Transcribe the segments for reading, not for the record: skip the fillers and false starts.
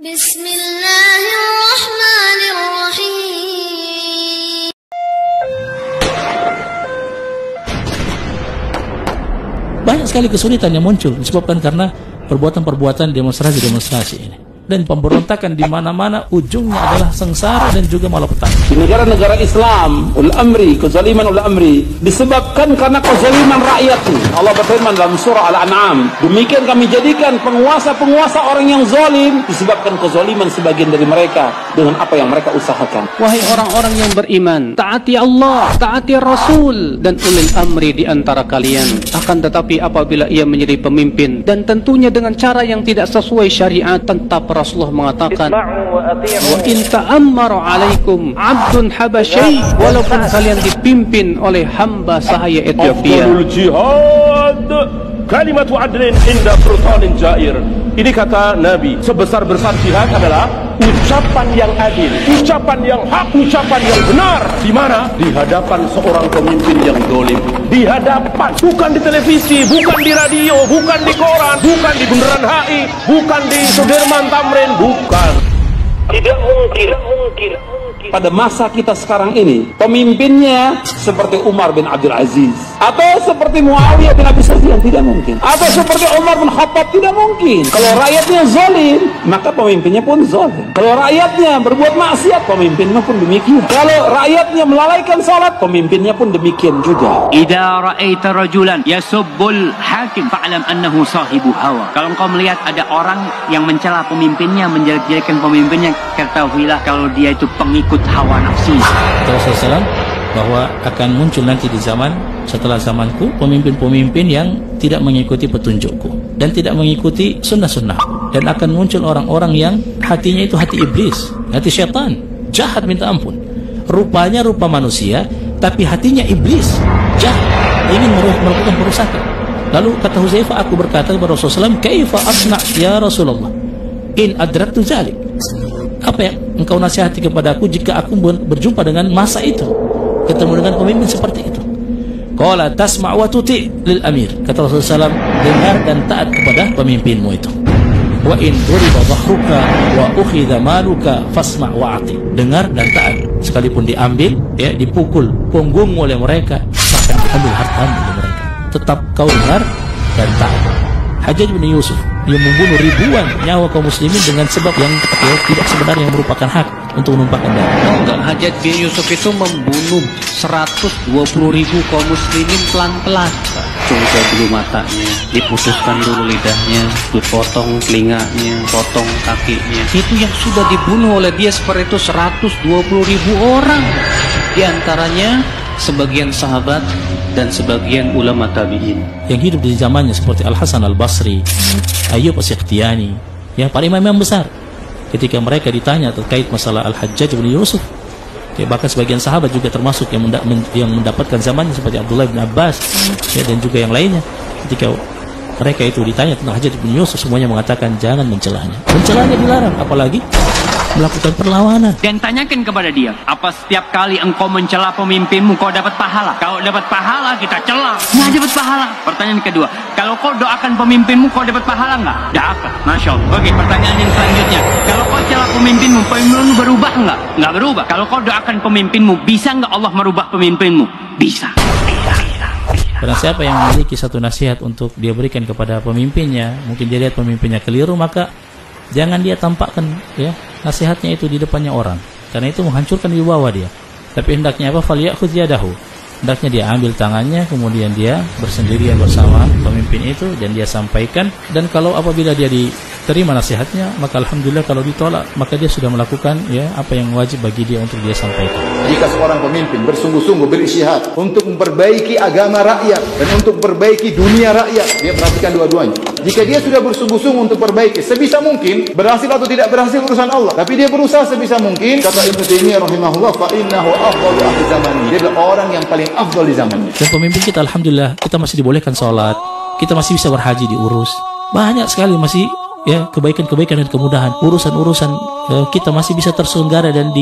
Bismillahirrahmanirrahim. Banyak sekali kesulitan yang muncul disebabkan karena perbuatan-perbuatan demonstrasi-demonstrasi ini. Dan pemberontakan di mana-mana ujungnya adalah sengsara dan juga malapetaka. Di negara-negara Islam, kezaliman ul amri disebabkan karena kezaliman rakyat. Allah berfirman dalam surah Al-An'am, demikian kami jadikan penguasa-penguasa orang yang zalim disebabkan kezaliman sebagian dari mereka dengan apa yang mereka usahakan. Wahai orang-orang yang beriman, taati Allah, taati Rasul dan ulil amri di antara kalian. Akan tetapi apabila ia menjadi pemimpin dan tentunya dengan cara yang tidak sesuai syariat, tetap Rasulullah mengatakan, wa in ta'ammaru alaikum abdun habasyai, walaupun kalian dipimpin oleh hamba sahaya Ethiopia. Afdalul jihad kalimatu adlin inda sultanin jair. Ini kata Nabi, sebesar-besar jihad adalah ucapan yang adil, ucapan yang hak, ucapan yang benar. Di mana? Di hadapan seorang pemimpin yang dolim. Di hadapan, bukan di televisi, bukan di radio, bukan di koran, bukan di Bundaran HI, bukan di Sudirman Tamrin, bukan. Tidak mungkin. Pada masa kita sekarang ini, pemimpinnya seperti Umar bin Abdul Aziz, atau seperti Muawiyah bin Abi Sufyan, tidak mungkin. Atau seperti Umar bin Khattab, tidak mungkin. Kalau rakyatnya zalim, maka pemimpinnya pun zalim. Kalau rakyatnya berbuat maksiat, pemimpinnya pun demikian. Kalau rakyatnya melalaikan salat, pemimpinnya pun demikian juga. Idza ra'aita rajulan yasubbul hakim fa'lam annahu sahibu hawa. Kalau engkau melihat ada orang yang mencela pemimpinnya, menjelek-jelekan pemimpinnya, ketahuilah kalau dia itu pengikut hawa nafsu. Rasulullah SAW bahwa akan muncul nanti di zaman setelah zamanku pemimpin-pemimpin yang tidak mengikuti petunjukku dan tidak mengikuti sunnah-sunnah, dan akan muncul orang-orang yang hatinya itu hati iblis, hati syaitan, jahat minta ampun. Rupanya rupa manusia tapi hatinya iblis, jahat, ingin melakukan perusakan. Lalu kata Huzaifah, aku berkata kepada Rasulullah SAW, kaifa asna ya Rasulullah in adraktu zalik. Apa yang engkau nasihati kepada aku jika aku berjumpa dengan masa itu, ketemu dengan pemimpin seperti itu? Qala tasma' wa tuti' lil amir. Kata Rasulullah SAW, dengar dan taat kepada pemimpinmu itu. Wa in duriba dhahruka wa ukhidha maluka fasma' wa ati. Dengar dan taat, sekalipun diambil, ya, dipukul punggungmu oleh mereka, bahkan diambil hartamu oleh mereka, tetap kau dengar dan taat. Hajjaj bin Yusuf yang membunuh ribuan nyawa kaum muslimin dengan sebab yang tidak sebenarnya, yang merupakan hak untuk menumpahkan darah. Enggak, Hajjaj bin Yusuf itu membunuh 120.000 kaum muslimin pelan-pelan. Cungkil dulu matanya, diputuskan dulu lidahnya, dipotong telinganya, potong kakinya. Itu yang sudah dibunuh oleh dia seperti itu 120.000 orang. Di antaranya sebagian sahabat dan sebagian ulama tabi'in yang hidup di zamannya seperti Al-Hasan Al-Basri, Ayyub As-Sikhtiyani, yang para imam besar. Ketika mereka ditanya terkait masalah Al-Hajjaj bin Yusuf, ya, bahkan sebagian sahabat juga termasuk yang mendapatkan zamannya seperti Abdullah bin Abbas, ya, dan juga yang lainnya, ketika mereka itu ditanya tentang Hajjaj bin Yusuf, semuanya mengatakan jangan mencelanya. Mencelanya dilarang, apalagi melakukan perlawanan. Dan tanyakan kepada dia, apa setiap kali engkau mencela pemimpinmu kau dapat pahala? Kalau dapat pahala kita cela, nggak dapat pahala. Pertanyaan kedua, kalau kau doakan pemimpinmu kau dapat pahala nggak? Dapat, masya Allah. Oke, pertanyaan yang selanjutnya, kalau kau cela pemimpinmu berubah nggak? Nggak berubah. Kalau kau doakan pemimpinmu, bisa nggak Allah merubah pemimpinmu? Bisa. Karena siapa yang memiliki satu nasihat untuk dia berikan kepada pemimpinnya, mungkin dia lihat pemimpinnya keliru, maka jangan dia tampakkan, ya, nasihatnya itu di depannya orang, karena itu menghancurkan wibawa dia. Tapi hendaknya apa? Falyakhudh yadahu. Hendaknya dia ambil tangannya, kemudian dia bersendirian bersama pemimpin itu dan dia sampaikan. Dan kalau apabila dia diterima nasihatnya, maka alhamdulillah. Kalau ditolak, maka dia sudah melakukan, ya, apa yang wajib bagi dia untuk dia sampaikan. Jika seorang pemimpin bersungguh-sungguh beristihad untuk memperbaiki agama rakyat dan untuk memperbaiki dunia rakyat, dia perhatikan dua-duanya. Jika dia sudah bersungguh-sungguh untuk perbaiki, sebisa mungkin, berhasil atau tidak berhasil urusan Allah, tapi dia berusaha sebisa mungkin, kata Ibnu Taimiyah rahimahullah, fa innahu afdalu ahli zamani. Dia adalah orang yang paling afdal di zamannya. Dan pemimpin kita alhamdulillah, kita masih dibolehkan sholat, kita masih bisa berhaji diurus. Banyak sekali masih, ya, kebaikan-kebaikan dan kemudahan. Urusan-urusan kita masih bisa terselenggara dan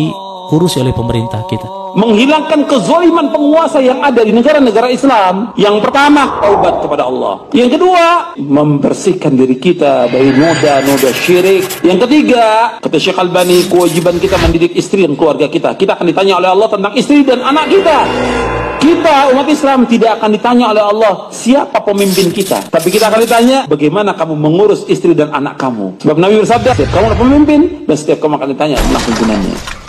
diurusi oleh pemerintah kita. Menghilangkan kezaliman penguasa yang ada di negara-negara Islam. Yang pertama, taubat kepada Allah. Yang kedua, membersihkan diri kita dari noda-noda syirik. Yang ketiga, kata Syekh Albani, kewajiban kita mendidik istri dan keluarga kita. Kita akan ditanya oleh Allah tentang istri dan anak kita. Kita umat Islam tidak akan ditanya oleh Allah siapa pemimpin kita, tapi kita akan ditanya bagaimana kamu mengurus istri dan anak kamu. Sebab Nabi bersabda, setiap kamu adalah pemimpin dan setiap kamu akan ditanya tentang pimpinannya.